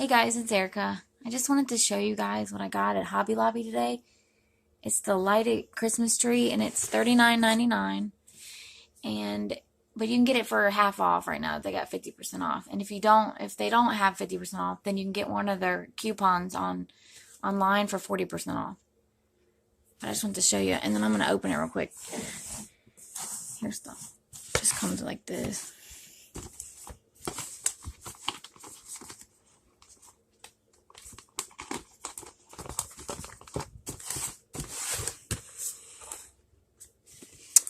Hey guys, it's Erica. I just wanted to show you guys what I got at Hobby Lobby today. It's the lighted Christmas tree and it's $39.99. But you can get it for half off right now. They got 50% off. And if they don't have 50% off, then you can get one of their coupons online for 40% off. But I just wanted to show you, and then I'm going to open it real quick. Here's the, just comes like this.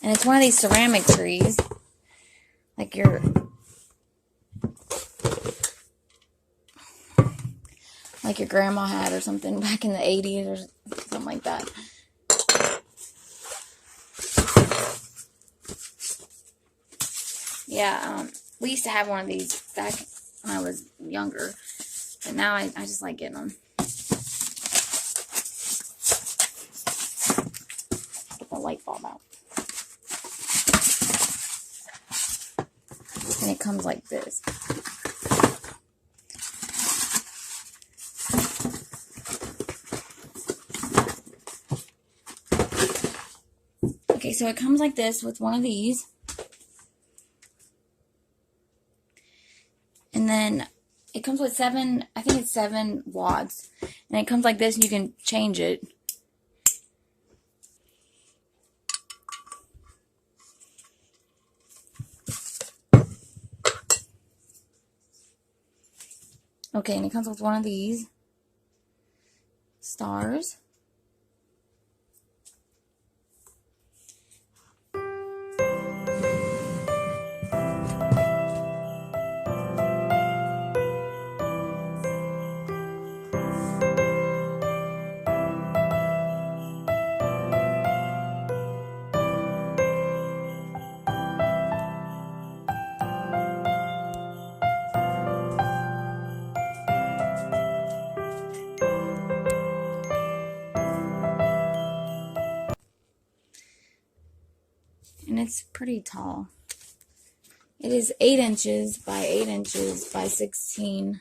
And it's one of these ceramic trees, like your grandma had or something back in the 80s or something like that. Yeah, we used to have one of these back when I was younger, but now I just like getting them. Get the light bulb out. And it comes like this. Okay, so it comes like this with one of these. And then it comes with I think it's 7 wads. And it comes like this and you can change it. Okay, and it comes with one of these stars. And it's pretty tall. It is 8 inches by 8 inches by 16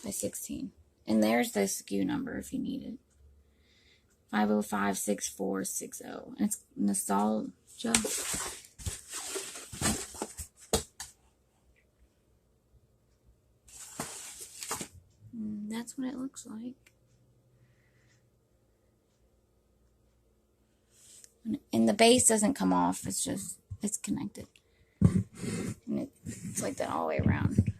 by 16. And there's the SKU number if you need it. 5056460. And it's nostalgia. And that's what it looks like. And the base doesn't come off. It's connected. And it's like that all the way around.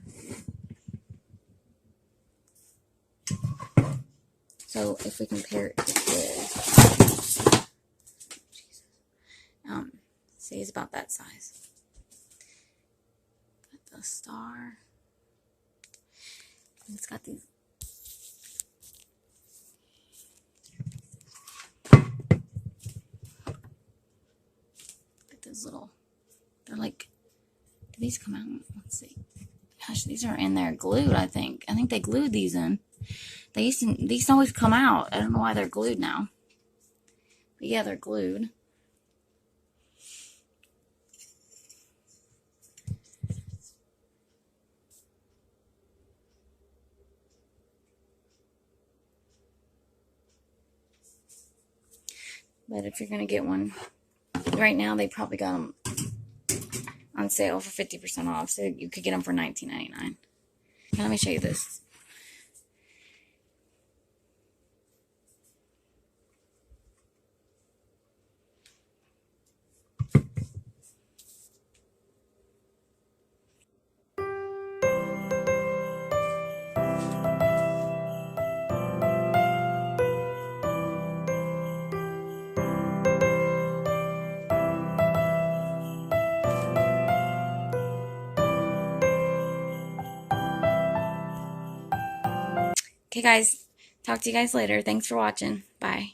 So if we compare it to this, see, it's about that size. Got the star. And it's got these. Little, they're like, do these come out? Let's see. Gosh, these are in there glued, I think. I think they glued these in. These always come out. I don't know why they're glued now. But yeah, they're glued. But if you're going to get one, right now they probably got them on sale for 50% off, so you could get them for $19.99. Now let me show you this. Okay, guys. Talk to you guys later. Thanks for watching. Bye.